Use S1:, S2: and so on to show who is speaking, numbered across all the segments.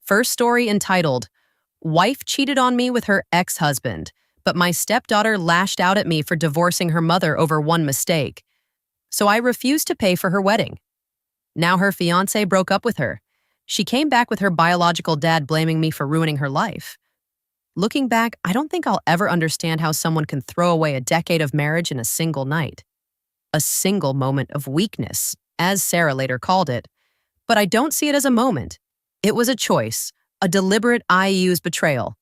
S1: First story entitled, Wife Cheated on Me with Her Ex-Husband, but my stepdaughter lashed out at me for divorcing her mother over one mistake. So I refused to pay for her wedding. Now her fiancé broke up with her. She came back with her biological dad blaming me for ruining her life. Looking back, I don't think I'll ever understand how someone can throw away a decade of marriage in a single night. A single moment of weakness, as Sarah later called it. But I don't see it as a moment. It was a choice, a deliberate I-used betrayal.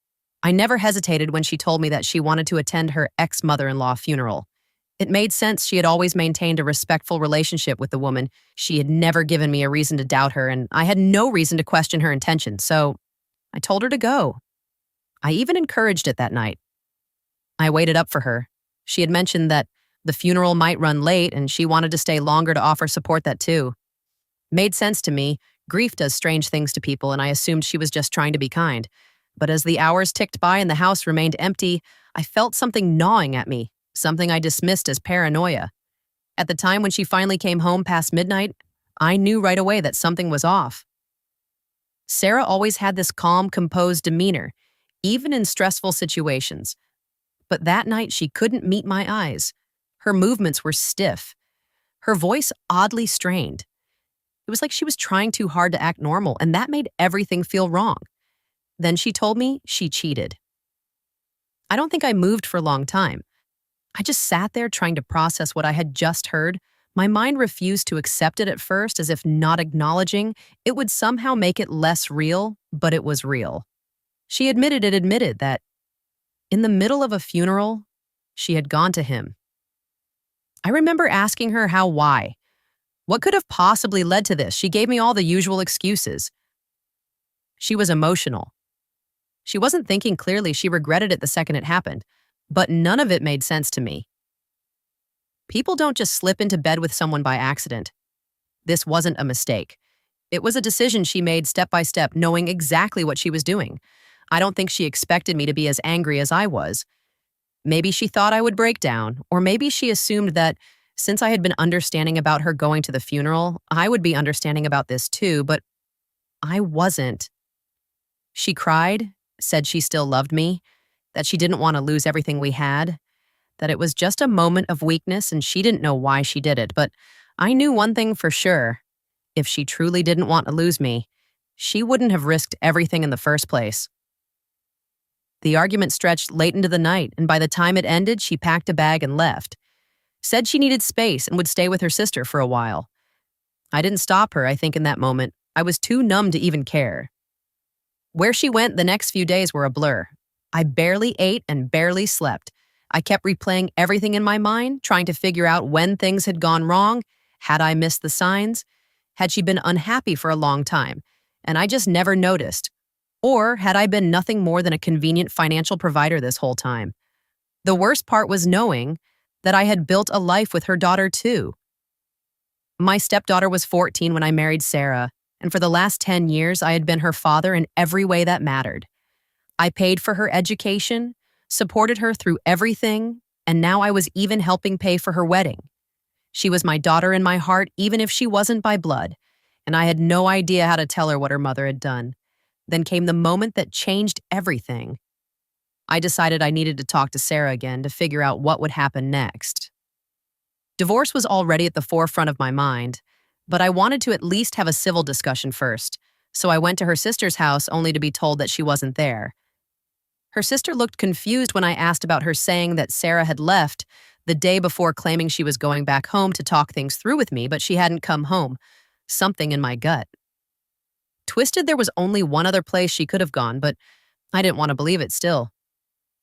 S1: I never hesitated when she told me that she wanted to attend her ex-mother-in-law funeral. It made sense she had always maintained a respectful relationship with the woman. She had never given me a reason to doubt her, and I had no reason to question her intentions, so I told her to go. I even encouraged it that night. I waited up for her. She had mentioned that the funeral might run late, and she wanted to stay longer to offer support that too. Made sense to me. Grief does strange things to people, and I assumed she was just trying to be kind. But as the hours ticked by and the house remained empty, I felt something gnawing at me, something I dismissed as paranoia. At the time when she finally came home past midnight, I knew right away that something was off. Sarah always had this calm, composed demeanor, even in stressful situations. But that night she couldn't meet my eyes. Her movements were stiff. Her voice oddly strained. It was like she was trying too hard to act normal, and that made everything feel wrong. Then she told me she cheated. I don't think I moved for a long time. I just sat there trying to process what I had just heard. My mind refused to accept it at first, as if not acknowledging it would somehow make it less real, but it was real. She admitted that in the middle of a funeral, she had gone to him. I remember asking her why. What could have possibly led to this? She gave me all the usual excuses. She was emotional. She wasn't thinking clearly. She regretted it the second it happened, but none of it made sense to me. People don't just slip into bed with someone by accident. This wasn't a mistake. It was a decision she made step by step, knowing exactly what she was doing. I don't think she expected me to be as angry as I was. Maybe she thought I would break down, or maybe she assumed that since I had been understanding about her going to the funeral, I would be understanding about this too, but I wasn't. She cried, said she still loved me, that she didn't want to lose everything we had, that it was just a moment of weakness and she didn't know why she did it. But I knew one thing for sure. If she truly didn't want to lose me, she wouldn't have risked everything in the first place. The argument stretched late into the night, and by the time it ended, she packed a bag and left. Said she needed space and would stay with her sister for a while. I didn't stop her, I think, in that moment. I was too numb to even care. Where she went the next few days were a blur. I barely ate and barely slept. I kept replaying everything in my mind, trying to figure out when things had gone wrong. Had I missed the signs? Had she been unhappy for a long time, and I just never noticed? Or had I been nothing more than a convenient financial provider this whole time? The worst part was knowing that I had built a life with her daughter too. My stepdaughter was 14 when I married Sarah, and for the last 10 years I had been her father in every way that mattered. I paid for her education, supported her through everything, and now I was even helping pay for her wedding. She was my daughter in my heart, even if she wasn't by blood, and I had no idea how to tell her what her mother had done. Then came the moment that changed everything. I decided I needed to talk to Sarah again to figure out what would happen next. Divorce was already at the forefront of my mind, but I wanted to at least have a civil discussion first, so I went to her sister's house only to be told that she wasn't there. Her sister looked confused when I asked about her saying that Sarah had left the day before, claiming she was going back home to talk things through with me, but she hadn't come home. Something in my gut twisted there was only one other place she could have gone, but I didn't want to believe it still.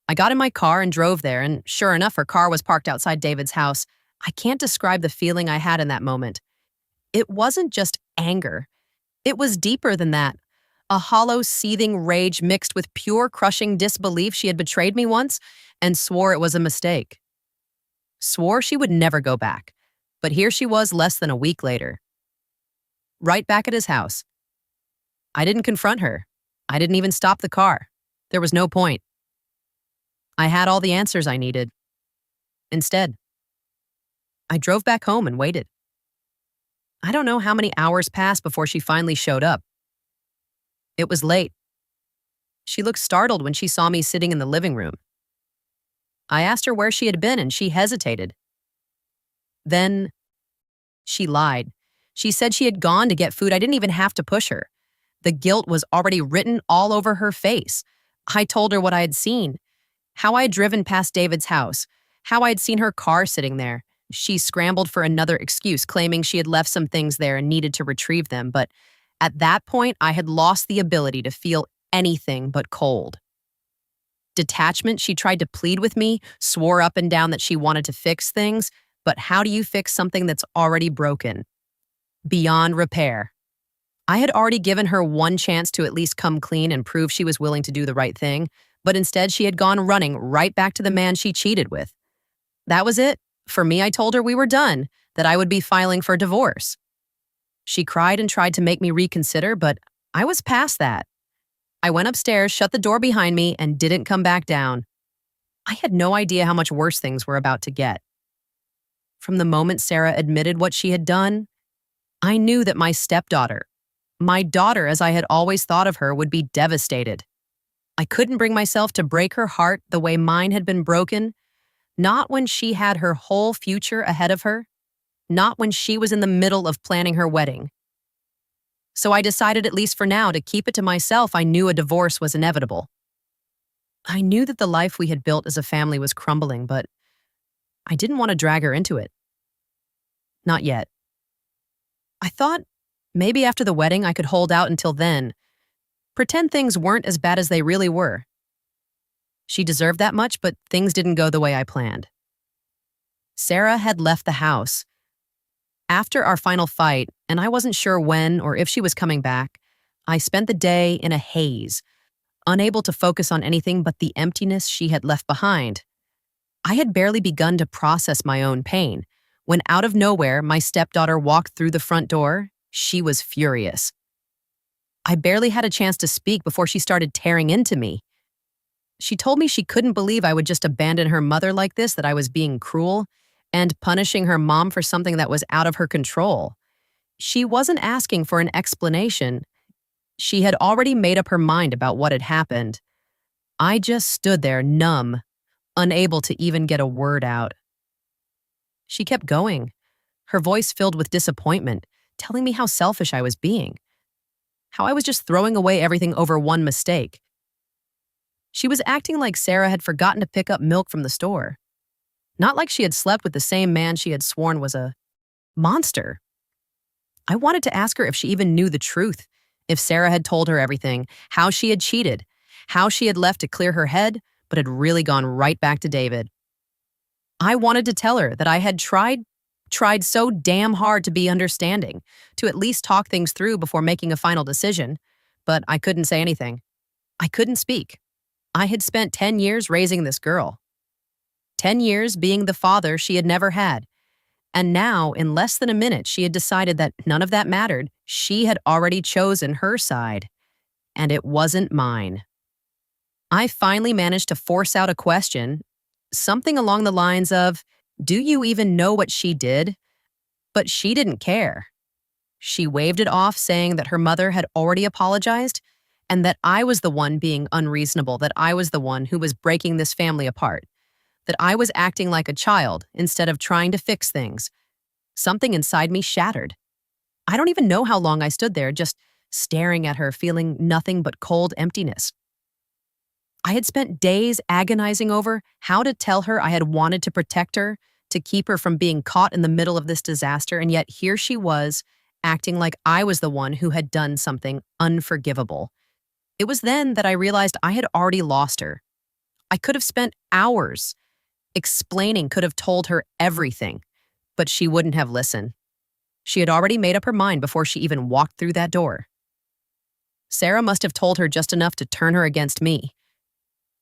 S1: I got in my car and drove there, and sure enough, her car was parked outside David's house. I can't describe the feeling I had in that moment. It wasn't just anger. It was deeper than that. A hollow, seething rage mixed with pure, crushing disbelief she had betrayed me once and swore it was a mistake. Swore she would never go back. But here she was less than a week later. Right back at his house. I didn't confront her. I didn't even stop the car. There was no point. I had all the answers I needed. Instead, I drove back home and waited. I don't know how many hours passed before she finally showed up. It was late. She looked startled when she saw me sitting in the living room. I asked her where she had been and she hesitated. Then she lied. She said she had gone to get food. I didn't even have to push her. The guilt was already written all over her face. I told her what I had seen, how I had driven past David's house, how I had seen her car sitting there. She scrambled for another excuse, claiming she had left some things there and needed to retrieve them. But at that point, I had lost the ability to feel anything but cold. Detachment, she tried to plead with me, swore up and down that she wanted to fix things. But how do you fix something that's already broken? Beyond repair. I had already given her one chance to at least come clean and prove she was willing to do the right thing, but instead she had gone running right back to the man she cheated with. That was it. For me, I told her we were done, that I would be filing for divorce. She cried and tried to make me reconsider, but I was past that. I went upstairs, shut the door behind me, and didn't come back down. I had no idea how much worse things were about to get. From the moment Sarah admitted what she had done, I knew that my stepdaughter, my daughter as I had always thought of her, would be devastated. I couldn't bring myself to break her heart the way mine had been broken, not when she had her whole future ahead of her, not when she was in the middle of planning her wedding. So I decided, at least for now, to keep it to myself. I knew a divorce was inevitable. I knew that the life we had built as a family was crumbling, but I didn't want to drag her into it. Not yet. I thought maybe after the wedding I could hold out until then, pretend things weren't as bad as they really were. She deserved that much, but things didn't go the way I planned. Sarah had left the house. After our final fight, and I wasn't sure when or if she was coming back, I spent the day in a haze, unable to focus on anything but the emptiness she had left behind. I had barely begun to process my own pain when, out of nowhere, my stepdaughter walked through the front door. She was furious. I barely had a chance to speak before she started tearing into me. She told me she couldn't believe I would just abandon her mother like this, that I was being cruel and punishing her mom for something that was out of her control. She wasn't asking for an explanation. She had already made up her mind about what had happened. I just stood there, numb, unable to even get a word out. She kept going, her voice filled with disappointment, telling me how selfish I was being, how I was just throwing away everything over one mistake. She was acting like Sarah had forgotten to pick up milk from the store, not like she had slept with the same man she had sworn was a monster. I wanted to ask her if she even knew the truth, if Sarah had told her everything, how she had cheated, how she had left to clear her head, but had really gone right back to David. I wanted to tell her that I had tried so damn hard to be understanding, to at least talk things through before making a final decision, but I couldn't say anything. I couldn't speak. I had spent 10 years raising this girl. 10 years being the father she had never had. And now, in less than a minute, she had decided that none of that mattered. She had already chosen her side. And it wasn't mine. I finally managed to force out a question, something along the lines of, "Do you even know what she did?" But she didn't care. She waved it off, saying that her mother had already apologized and that I was the one being unreasonable, that I was the one who was breaking this family apart, that I was acting like a child instead of trying to fix things. Something inside me shattered. I don't even know how long I stood there, just staring at her, feeling nothing but cold emptiness. I had spent days agonizing over how to tell her I had wanted to protect her, to keep her from being caught in the middle of this disaster, and yet here she was, acting like I was the one who had done something unforgivable. It was then that I realized I had already lost her. I could have spent hours explaining, could have told her everything, but she wouldn't have listened. She had already made up her mind before she even walked through that door. Sarah must have told her just enough to turn her against me.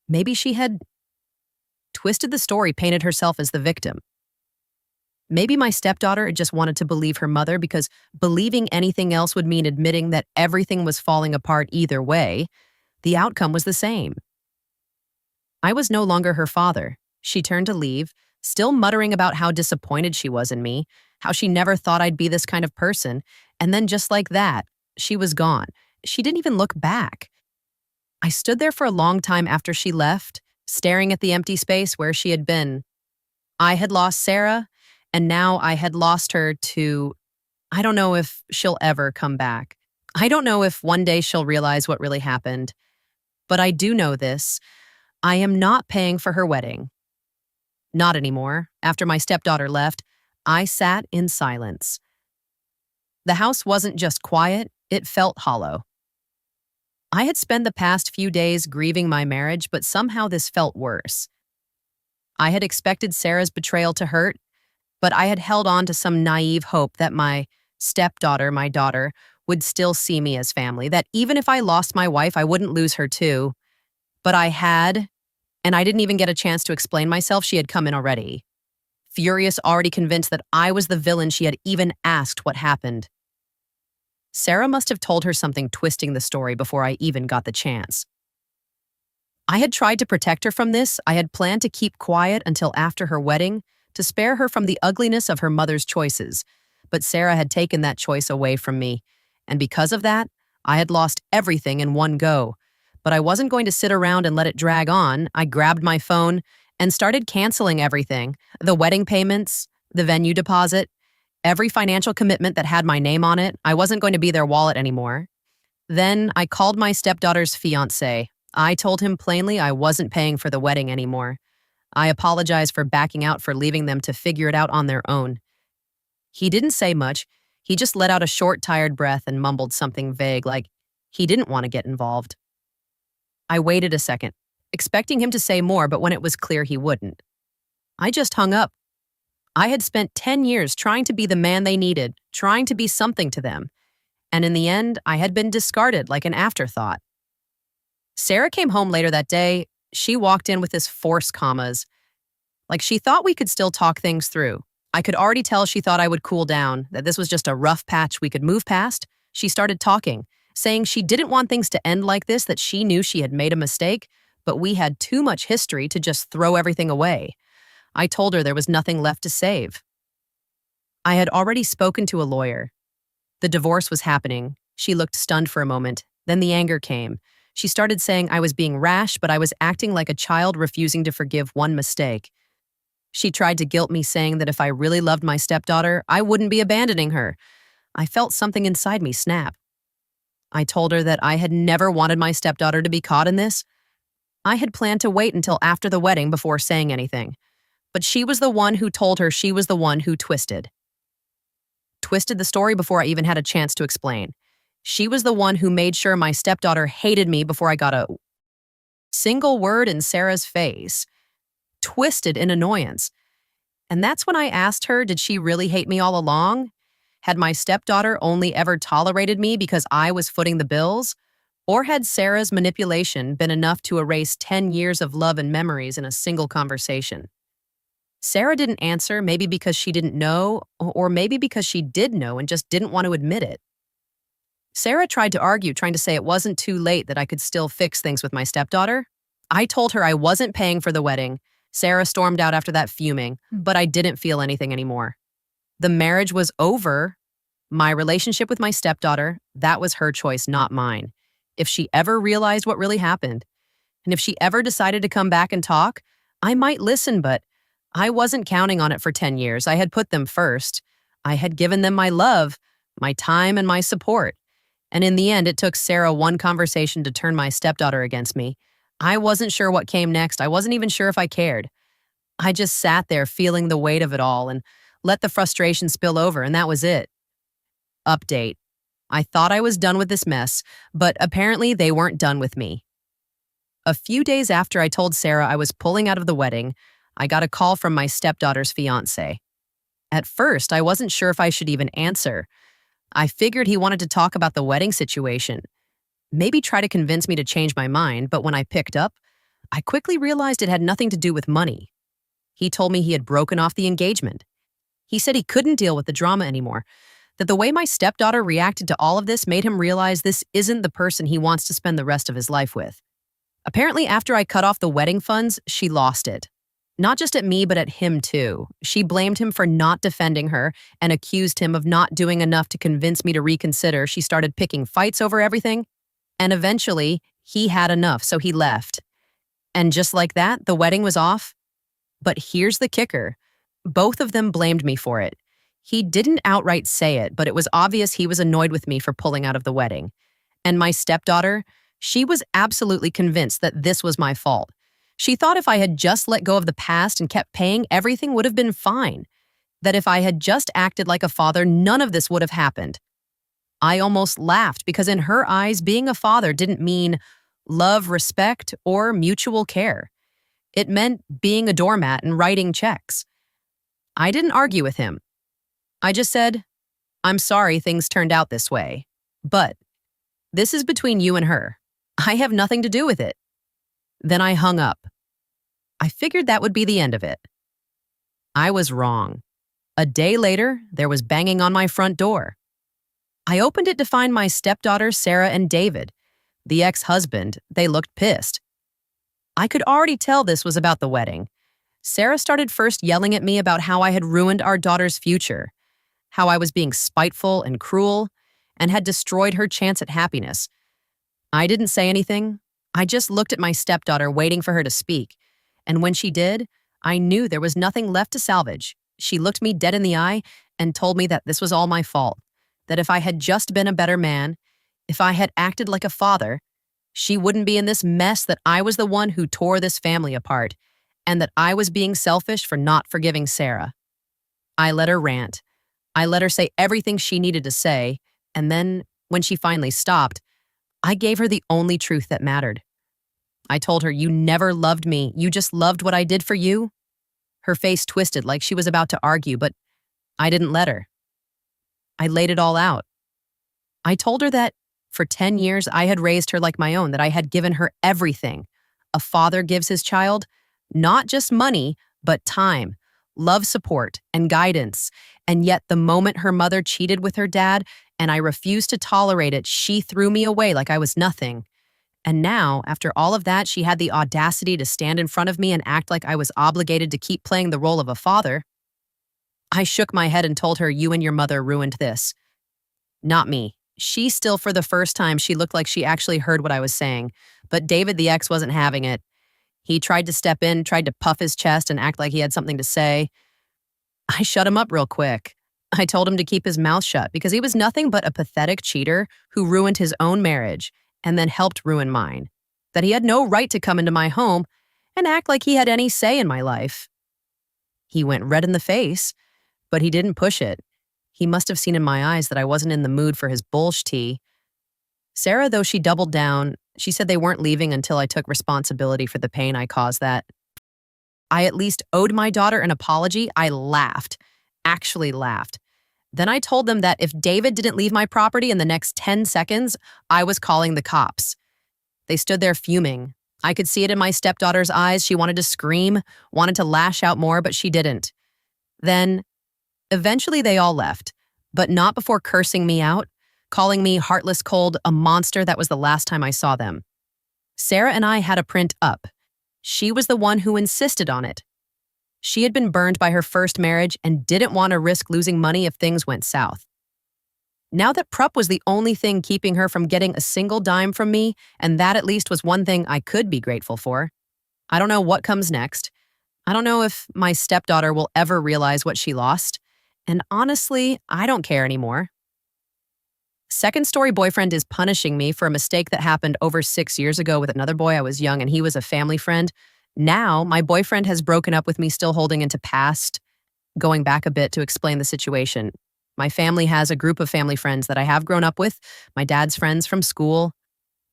S1: Maybe she had twisted the story, painted herself as the victim. Maybe my stepdaughter had just wanted to believe her mother, because believing anything else would mean admitting that everything was falling apart either way. The outcome was the same. I was no longer her father. She turned to leave, still muttering about how disappointed she was in me, how she never thought I'd be this kind of person, and then just like that, she was gone, She didn't even look back. I stood there for a long time after she left, staring at the empty space where she had been. I had lost Sarah, and now I had lost her to, I don't know if she'll ever come back. I don't know if one day she'll realize what really happened. But I do know this. I am not paying for her wedding. Not anymore. After my stepdaughter left, I sat in silence. The house wasn't just quiet, it felt hollow. I had spent the past few days grieving my marriage, but somehow this felt worse. I had expected Sarah's betrayal to hurt, but I had held on to some naive hope that my stepdaughter, my daughter, would still see me as family, that even if I lost my wife, I wouldn't lose her too. But I had, and I didn't even get a chance to explain myself. She had come in already. Furious, already convinced that I was the villain, she had even asked what happened. Sarah must have told her something twisting the story before I even got the chance. I had tried to protect her from this. I had planned to keep quiet until after her wedding, to spare her from the ugliness of her mother's choices. But Sarah had taken that choice away from me. And because of that, I had lost everything in one go. But I wasn't going to sit around and let it drag on. I grabbed my phone and started canceling everything. The wedding payments, the venue deposit, every financial commitment that had my name on it. I wasn't going to be their wallet anymore. Then I called my stepdaughter's fiancé. I told him plainly I wasn't paying for the wedding anymore. I apologized for backing out, for leaving them to figure it out on their own. He didn't say much. He just let out a short, tired breath and mumbled something vague, like he didn't want to get involved. I waited a second, expecting him to say more, but when it was clear he wouldn't, I just hung up. I had spent 10 years trying to be the man they needed, trying to be something to them. And in the end, I had been discarded like an afterthought. Sarah came home later that day. She walked in with this forced commas, like she thought we could still talk things through. I could already tell she thought I would cool down, that this was just a rough patch we could move past. She started talking, saying she didn't want things to end like this, that she knew she had made a mistake, but we had too much history to just throw everything away. I told her there was nothing left to save. I had already spoken to a lawyer. The divorce was happening. She looked stunned for a moment. Then the anger came. She started saying I was being rash, but I was acting like a child refusing to forgive one mistake. She tried to guilt me, saying that if I really loved my stepdaughter, I wouldn't be abandoning her. I felt something inside me snap. I told her that I had never wanted my stepdaughter to be caught in this. I had planned to wait until after the wedding before saying anything. But she was the one who told her she was the one who twisted the story before I even had a chance to explain. She was the one who made sure my stepdaughter hated me before I got a single word in Sarah's face. Twisted in annoyance. And that's when I asked her, did she really hate me all along? Had my stepdaughter only ever tolerated me because I was footing the bills? Or had Sarah's manipulation been enough to erase 10 years of love and memories in a single conversation? Sarah didn't answer, maybe because she didn't know, or maybe because she did know and just didn't want to admit it. Sarah tried to argue, trying to say it wasn't too late, that I could still fix things with my stepdaughter. I told her I wasn't paying for the wedding. Sarah stormed out after that, fuming, but I didn't feel anything anymore. The marriage was over. My relationship with my stepdaughter, that was her choice, not mine. If she ever realized what really happened, and if she ever decided to come back and talk, I might listen, but I wasn't counting on it for 10 years. I had put them first. I had given them my love, my time, and my support. And in the end, it took Sarah one conversation to turn my stepdaughter against me. I wasn't sure what came next. I wasn't even sure if I cared. I just sat there feeling the weight of it all and let the frustration spill over, and that was it. Update. I thought I was done with this mess, but apparently they weren't done with me. A few days after I told Sarah I was pulling out of the wedding, I got a call from my stepdaughter's fiancé. At first, I wasn't sure if I should even answer. I figured he wanted to talk about the wedding situation, maybe try to convince me to change my mind, but when I picked up, I quickly realized it had nothing to do with money. He told me he had broken off the engagement. He said he couldn't deal with the drama anymore, that the way my stepdaughter reacted to all of this made him realize this isn't the person he wants to spend the rest of his life with. Apparently, after I cut off the wedding funds, she lost it. Not just at me, but at him too. She blamed him for not defending her and accused him of not doing enough to convince me to reconsider. She started picking fights over everything, and eventually, he had enough, so he left. And just like that, the wedding was off. But here's the kicker. Both of them blamed me for it. He didn't outright say it, but it was obvious he was annoyed with me for pulling out of the wedding. And my stepdaughter, she was absolutely convinced that this was my fault. She thought if I had just let go of the past and kept paying, everything would have been fine. That if I had just acted like a father, none of this would have happened. I almost laughed because in her eyes, being a father didn't mean love, respect, or mutual care. It meant being a doormat and writing checks. I didn't argue with him. I just said, I'm sorry things turned out this way, but this is between you and her. I have nothing to do with it. Then I hung up. I figured that would be the end of it. I was wrong. A day later, there was banging on my front door. I opened it to find my stepdaughters, Sarah and David. The ex-husband, they looked pissed. I could already tell this was about the wedding. Sarah started first yelling at me about how I had ruined our daughter's future, how I was being spiteful and cruel, and had destroyed her chance at happiness. I didn't say anything. I just looked at my stepdaughter, waiting for her to speak. And when she did, I knew there was nothing left to salvage. She looked me dead in the eye and told me that this was all my fault, that if I had just been a better man, if I had acted like a father, she wouldn't be in this mess, that I was the one who tore this family apart, and that I was being selfish for not forgiving Sarah. I let her rant. I let her say everything she needed to say, and then, when she finally stopped, I gave her the only truth that mattered. I told her, you never loved me, you just loved what I did for you. Her face twisted like she was about to argue, but I didn't let her. I laid it all out. I told her that for 10 years I had raised her like my own, that I had given her everything a father gives his child, not just money, but time, love, support, and guidance. And yet the moment her mother cheated with her dad and I refused to tolerate it, she threw me away like I was nothing. And now, after all of that, she had the audacity to stand in front of me and act like I was obligated to keep playing the role of a father. I shook my head and told her, you and your mother ruined this. Not me. She still, for the first time, she looked like she actually heard what I was saying. But David, the ex, wasn't having it. He tried to step in, tried to puff his chest and act like he had something to say. I shut him up real quick. I told him to keep his mouth shut because he was nothing but a pathetic cheater who ruined his own marriage and then helped ruin mine. That he had no right to come into my home and act like he had any say in my life. He went red in the face, but he didn't push it. He must have seen in my eyes that I wasn't in the mood for his bullsh tea. Sarah, though she doubled down, she said they weren't leaving until I took responsibility for the pain I caused that. I at least owed my daughter an apology. I laughed, actually laughed. Then I told them that if David didn't leave my property in the next 10 seconds, I was calling the cops. They stood there fuming. I could see it in my stepdaughter's eyes. She wanted to scream, wanted to lash out more, but she didn't. Then, eventually they all left, but not before cursing me out, calling me heartless, cold, a monster. That was the last time I saw them. Sarah and I had a print up. She was the one who insisted on it. She had been burned by her first marriage and didn't want to risk losing money if things went south. Now that Prupp was the only thing keeping her from getting a single dime from me, and that at least was one thing I could be grateful for. I don't know what comes next. I don't know if my stepdaughter will ever realize what she lost. And honestly, I don't care anymore. Second-story boyfriend is punishing me for a mistake that happened over 6 years ago with another boy. I was young and he was a family friend. Now, my boyfriend has broken up with me, still holding into past, going back a bit to explain the situation. My family has a group of family friends that I have grown up with, my dad's friends from school,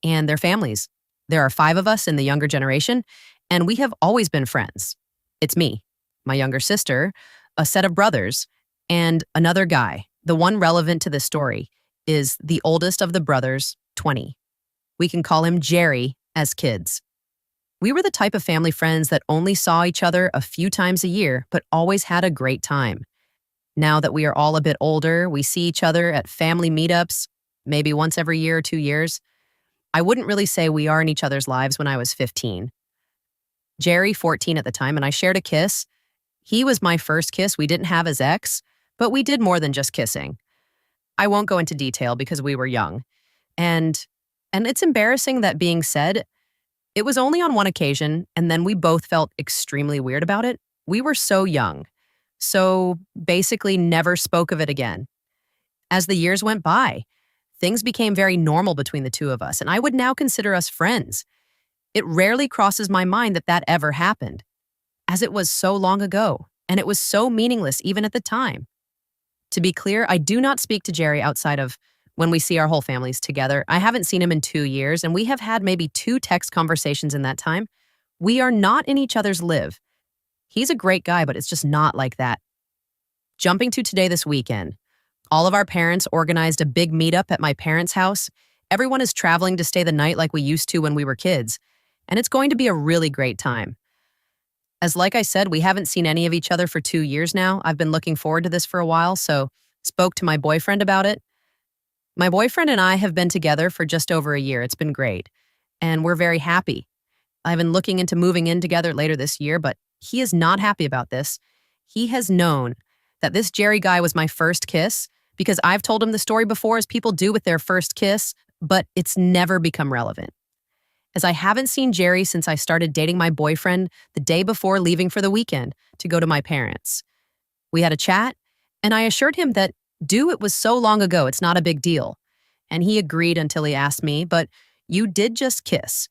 S1: and their families. There are 5 of us in the younger generation, and we have always been friends. It's me, my younger sister, a set of brothers, and another guy. The one relevant to this story is the oldest of the brothers, 20. We can call him Jerry as kids. We were the type of family friends that only saw each other a few times a year, but always had a great time. Now that we are all a bit older, we see each other at family meetups, maybe once every year or 2 years. I wouldn't really say we are in each other's lives when I was 15. Jerry, 14 at the time, and I shared a kiss. He was my first kiss. We didn't have his ex, but we did more than just kissing. I won't go into detail because we were young. And and it's embarrassing that being said, it was only on one occasion, and then we both felt extremely weird about it. We were so young. So basically never spoke of it again. As the years went by, things became very normal between the two of us, and I would now consider us friends. It rarely crosses my mind that that ever happened, as it was so long ago, and it was so meaningless even at the time. To be clear, I do not speak to Jerry outside of when we see our whole families together. I haven't seen him in 2 years, and we have had maybe 2 text conversations in that time. We are not in each other's live. He's a great guy, but it's just not like that. Jumping to today this weekend, all of our parents organized a big meetup at my parents' house. Everyone is traveling to stay the night like we used to when we were kids, and it's going to be a really great time. As like I said, we haven't seen any of each other for 2 years now. I've been looking forward to this for a while, so spoke to my boyfriend about it. My boyfriend and I have been together for just over a year. It's been great, and we're very happy. I've been looking into moving in together later this year, but he is not happy about this. He has known that this Jerry guy was my first kiss because I've told him the story before, as people do with their first kiss, but it's never become relevant. As I haven't seen Jerry since I started dating my boyfriend the day before leaving for the weekend to go to my parents. We had a chat, and I assured him that, it was so long ago, it's not a big deal. And he agreed until he asked me, but you did just kiss,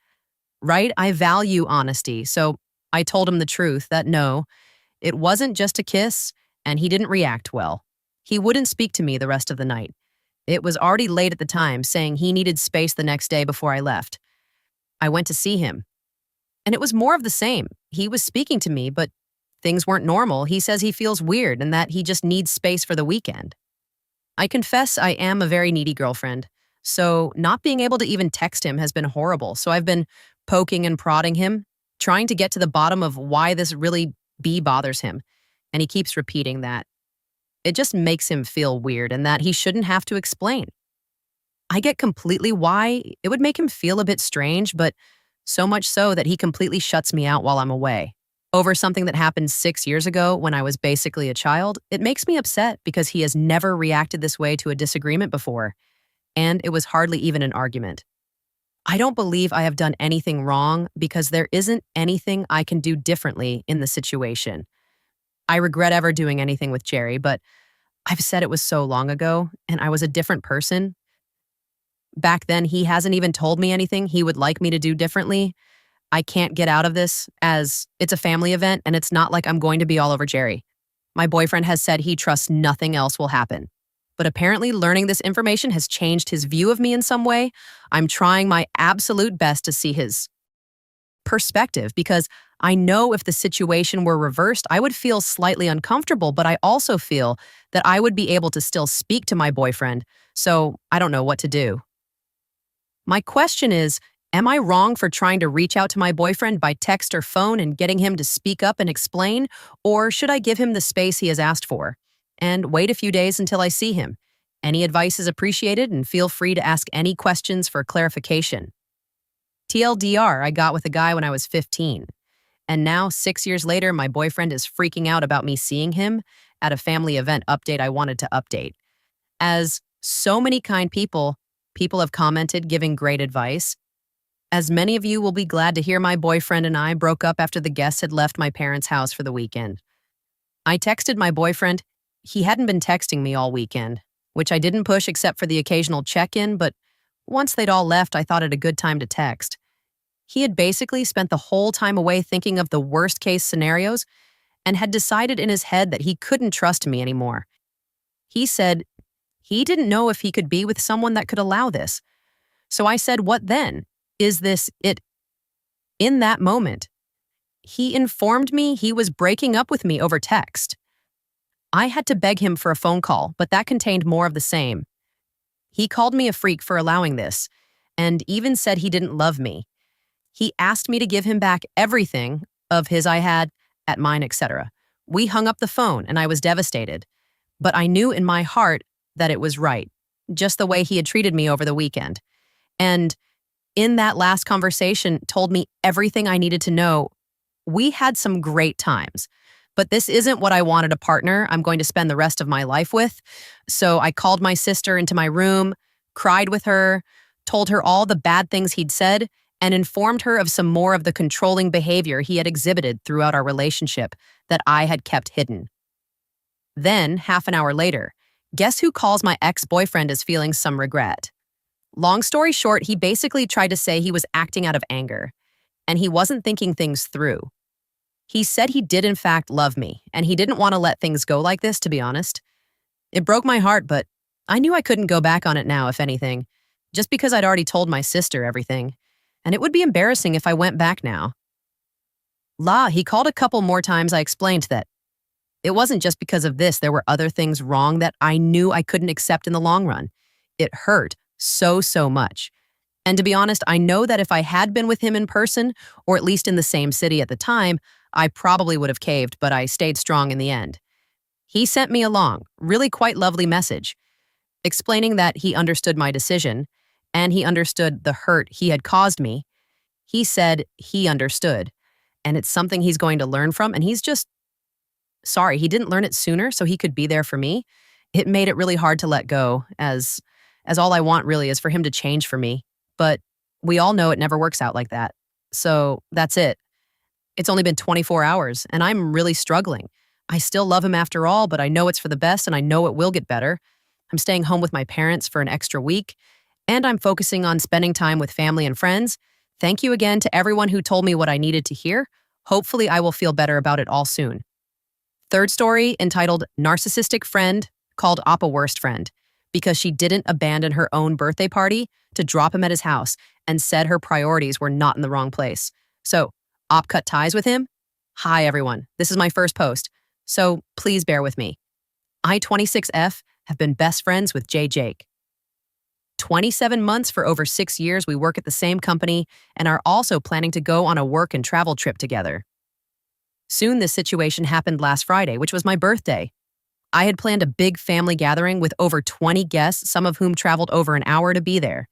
S1: right? I value honesty, so I told him the truth that no, it wasn't just a kiss, and he didn't react well. He wouldn't speak to me the rest of the night. It was already late at the time, saying he needed space the next day before I left. I went to see him, and it was more of the same. He was speaking to me, but things weren't normal. He says he feels weird and that he just needs space for the weekend. I confess I am a very needy girlfriend, so not being able to even text him has been horrible. So I've been poking and prodding him, trying to get to the bottom of why this really bothers him, and he keeps repeating that. It just makes him feel weird and that he shouldn't have to explain. I get completely why it would make him feel a bit strange, but so much so that he completely shuts me out while I'm away. Over something that happened 6 years ago when I was basically a child, it makes me upset because he has never reacted this way to a disagreement before, and it was hardly even an argument. I don't believe I have done anything wrong because there isn't anything I can do differently in the situation. I regret ever doing anything with Jerry, but I've said it was so long ago, and I was a different person. Back then, he hasn't even told me anything he would like me to do differently. I can't get out of this, as it's a family event, and it's not like I'm going to be all over Jerry. My boyfriend has said he trusts nothing else will happen. But apparently learning this information has changed his view of me in some way. I'm trying my absolute best to see his perspective because I know if the situation were reversed, I would feel slightly uncomfortable, but I also feel that I would be able to still speak to my boyfriend, so I don't know what to do. My question is, am I wrong for trying to reach out to my boyfriend by text or phone and getting him to speak up and explain, or should I give him the space he has asked for and wait a few days until I see him? Any advice is appreciated, and feel free to ask any questions for clarification. TLDR, I got with a guy when I was 15. And now, 6 years later, my boyfriend is freaking out about me seeing him at a family event update I wanted to update. As so many kind people have commented giving great advice. As many of you will be glad to hear, my boyfriend and I broke up after the guests had left my parents' house for the weekend. I texted my boyfriend. He hadn't been texting me all weekend, which I didn't push except for the occasional check-in, but once they'd all left, I thought it a good time to text. He had basically spent the whole time away thinking of the worst-case scenarios and had decided in his head that he couldn't trust me anymore. He said he didn't know if he could be with someone that could allow this. So I said, what then? Is this it? In that moment, he informed me he was breaking up with me over text. I had to beg him for a phone call, but that contained more of the same. He called me a freak for allowing this, and even said he didn't love me. He asked me to give him back everything of his I had, at mine, etc. We hung up the phone, and I was devastated. But I knew in my heart that it was right, just the way he had treated me over the weekend. And in that last conversation, told me everything I needed to know We had some great times, but this isn't what I wanted a partner I'm going to spend the rest of my life with. So I called my sister into my room, cried with her, told her all the bad things he'd said, and informed her of some more of the controlling behavior he had exhibited throughout our relationship that I had kept hidden. Then, half an hour later, guess who calls my ex-boyfriend as feeling some regret? Long story short, he basically tried to say he was acting out of anger, and he wasn't thinking things through. He said he did in fact love me, and he didn't want to let things go like this, to be honest. It broke my heart, but I knew I couldn't go back on it now, if anything, just because I'd already told my sister everything, and it would be embarrassing if I went back now. He called a couple more times. I explained that it wasn't just because of this, there were other things wrong that I knew I couldn't accept in the long run. It hurt so much. And to be honest, I know that if I had been with him in person, or at least in the same city at the time, I probably would have caved, but I stayed strong in the end. He sent me a long, really quite lovely message, explaining that he understood my decision, and he understood the hurt he had caused me. He said he understood, and it's something he's going to learn from, and he's just sorry he didn't learn it sooner so he could be there for me. It made it really hard to let go, as all I want really is for him to change for me. But we all know it never works out like that. So that's it. It's only been 24 hours, and I'm really struggling. I still love him after all, but I know it's for the best, and I know it will get better. I'm staying home with my parents for an extra week, and I'm focusing on spending time with family and friends. Thank you again to everyone who told me what I needed to hear. Hopefully, I will feel better about it all soon. Third story, entitled Narcissistic Friend Called Op a Worst Friend, because she didn't abandon her own birthday party to drop him at his house and said her priorities were not in the wrong place. So, Op cut ties with him? Hi, everyone. This is my first post, so please bear with me. I, 26F, have been best friends with Jake. 27 months for over 6 years, we work at the same company and are also planning to go on a work and travel trip together. Soon, this situation happened last Friday, which was my birthday. I had planned a big family gathering with over 20 guests, some of whom traveled over an hour to be there.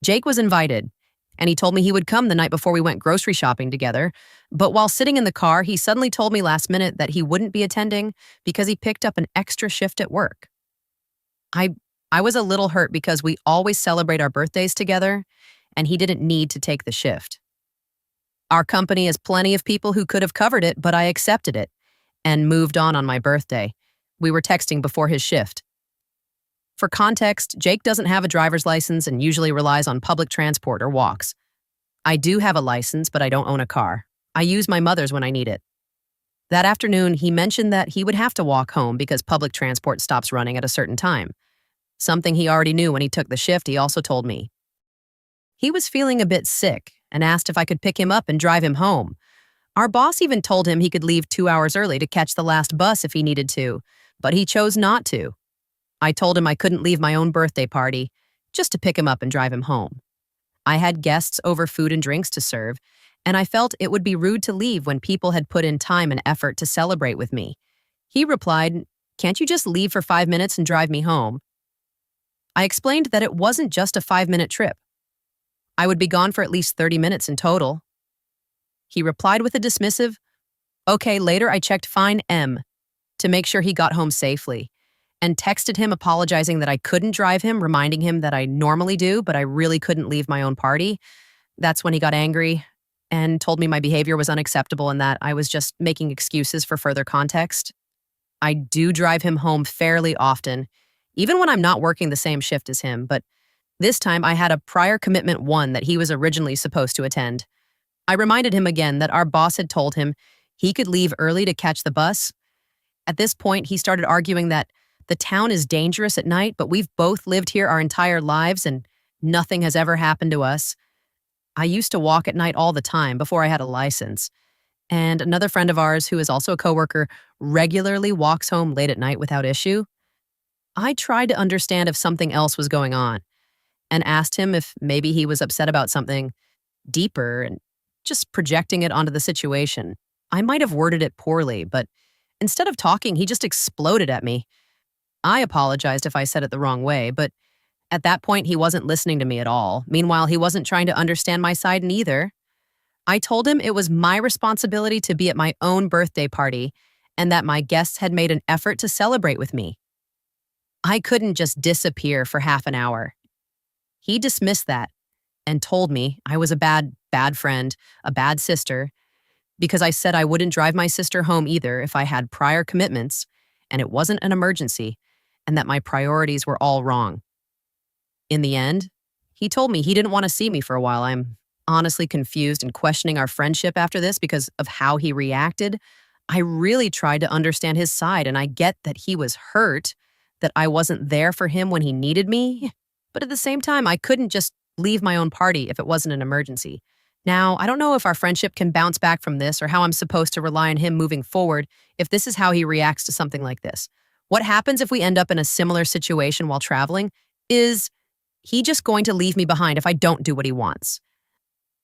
S1: Jake was invited, and he told me he would come the night before we went grocery shopping together, but while sitting in the car, he suddenly told me last minute that he wouldn't be attending because he picked up an extra shift at work. I was a little hurt because we always celebrate our birthdays together, and he didn't need to take the shift. Our company has plenty of people who could have covered it, but I accepted it and moved on my birthday. We were texting before his shift. For context, Jake doesn't have a driver's license and usually relies on public transport or walks. I do have a license, but I don't own a car. I use my mother's when I need it. That afternoon, he mentioned that he would have to walk home because public transport stops running at a certain time. Something he already knew when he took the shift, he also told me. He was feeling a bit sick and asked if I could pick him up and drive him home. Our boss even told him he could leave 2 hours early to catch the last bus if he needed to, but he chose not to. I told him I couldn't leave my own birthday party just to pick him up and drive him home. I had guests over food and drinks to serve, and I felt it would be rude to leave when people had put in time and effort to celebrate with me. He replied, "Can't you just leave for 5 minutes and drive me home?" I explained that it wasn't just a 5-minute trip. I would be gone for at least 30 minutes in total. He replied with a dismissive, "Okay." Later, I checked Find M to make sure he got home safely and texted him apologizing that I couldn't drive him, reminding him that I normally do, but I really couldn't leave my own party. That's when he got angry and told me my behavior was unacceptable and that I was just making excuses for further context. I do drive him home fairly often, even when I'm not working the same shift as him, but this time I had a prior commitment one that he was originally supposed to attend. I reminded him again that our boss had told him he could leave early to catch the bus. At this point, he started arguing that the town is dangerous at night, but we've both lived here our entire lives and nothing has ever happened to us. I used to walk at night all the time before I had a license. And another friend of ours, who is also a coworker, regularly walks home late at night without issue. I tried to understand if something else was going on and asked him if maybe he was upset about something deeper and just projecting it onto the situation. I might have worded it poorly, but instead of talking, he just exploded at me. I apologized if I said it the wrong way, but at that point, he wasn't listening to me at all. Meanwhile, he wasn't trying to understand my side neither. I told him it was my responsibility to be at my own birthday party and that my guests had made an effort to celebrate with me. I couldn't just disappear for half an hour. He dismissed that and told me I was a bad friend, a bad sister, because I said I wouldn't drive my sister home either if I had prior commitments and it wasn't an emergency, and that my priorities were all wrong. In the end, he told me he didn't want to see me for a while. I'm honestly confused and questioning our friendship after this because of how he reacted. I really tried to understand his side, and I get that he was hurt, that I wasn't there for him when he needed me. But at the same time, I couldn't just leave my own party if it wasn't an emergency. Now, I don't know if our friendship can bounce back from this or how I'm supposed to rely on him moving forward if this is how he reacts to something like this. What happens if we end up in a similar situation while traveling? Is he just going to leave me behind if I don't do what he wants?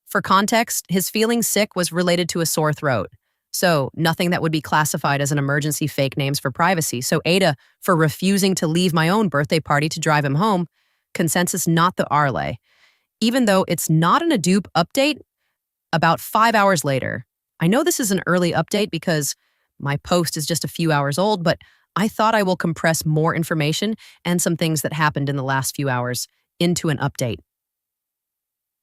S1: For context, his feeling sick was related to a sore throat. So nothing that would be classified as an emergency, fake names for privacy. So Ada, for refusing to leave my own birthday party to drive him home, consensus not the Arle. Even though it's not an Adobe update, about 5 hours later. I know this is an early update because my post is just a few hours old, but I thought I will compress more information and some things that happened in the last few hours into an update.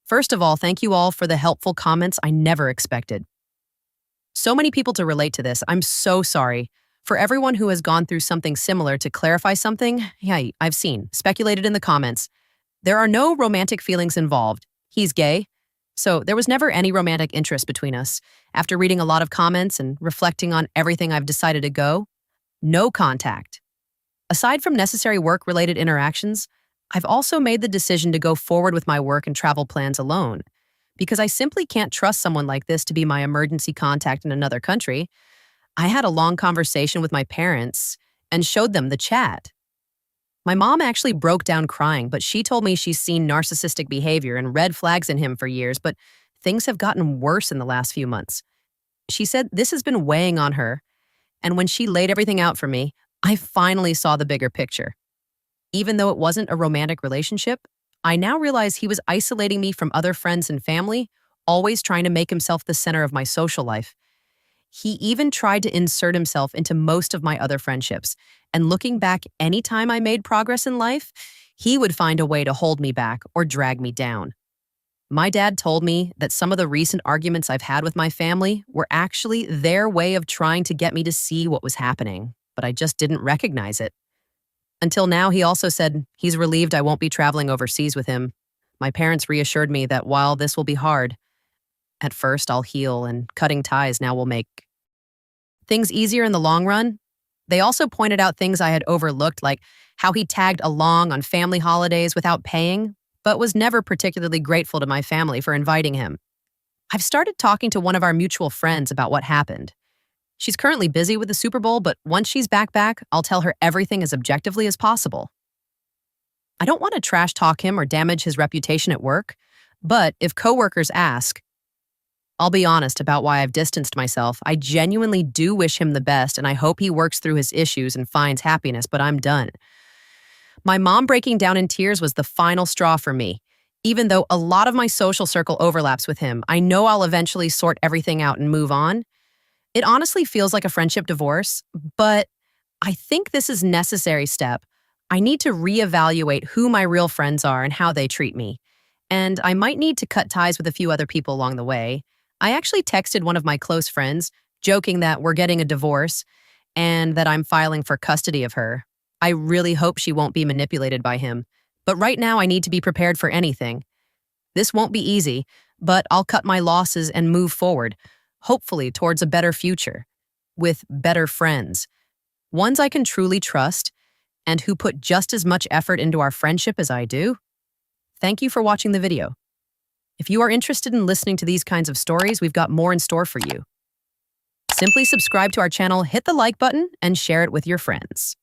S1: First of all, thank you all for the helpful comments I never expected. So many people to relate to this. I'm so sorry. For everyone who has gone through something similar, to clarify something, yeah, I've seen, speculated in the comments. There are no romantic feelings involved. He's gay. So there was never any romantic interest between us. After reading a lot of comments and reflecting on everything, I've decided to go. No contact. Aside from necessary work-related interactions, I've also made the decision to go forward with my work and travel plans alone, because I simply can't trust someone like this to be my emergency contact in another country. I had a long conversation with my parents and showed them the chat. My mom actually broke down crying, but she told me she's seen narcissistic behavior and red flags in him for years, but things have gotten worse in the last few months. She said this has been weighing on her, and when she laid everything out for me, I finally saw the bigger picture. Even though it wasn't a romantic relationship, I now realize he was isolating me from other friends and family, always trying to make himself the center of my social life. He even tried to insert himself into most of my other friendships, and looking back, anytime I made progress in life, he would find a way to hold me back or drag me down. My dad told me that some of the recent arguments I've had with my family were actually their way of trying to get me to see what was happening, but I just didn't recognize it. Until now, he also said he's relieved I won't be traveling overseas with him. My parents reassured me that while this will be hard, at first I'll heal, and cutting ties now will make things easier in the long run. They also pointed out things I had overlooked, like how he tagged along on family holidays without paying, but was never particularly grateful to my family for inviting him. I've started talking to one of our mutual friends about what happened. She's currently busy with the Super Bowl, but once she's back, I'll tell her everything as objectively as possible. I don't want to trash talk him or damage his reputation at work, but if coworkers ask, I'll be honest about why I've distanced myself. I genuinely do wish him the best, and I hope he works through his issues and finds happiness, but I'm done. My mom breaking down in tears was the final straw for me. Even though a lot of my social circle overlaps with him, I know I'll eventually sort everything out and move on. It honestly feels like a friendship divorce, but I think this is a necessary step. I need to reevaluate who my real friends are and how they treat me. And I might need to cut ties with a few other people along the way. I actually texted one of my close friends, joking that we're getting a divorce and that I'm filing for custody of her. I really hope she won't be manipulated by him. But right now I need to be prepared for anything. This won't be easy, but I'll cut my losses and move forward, hopefully towards a better future, with better friends, ones I can truly trust, and who put just as much effort into our friendship as I do. Thank you for watching the video. If you are interested in listening to these kinds of stories, we've got more in store for you. Simply subscribe to our channel, hit the like button, and share it with your friends.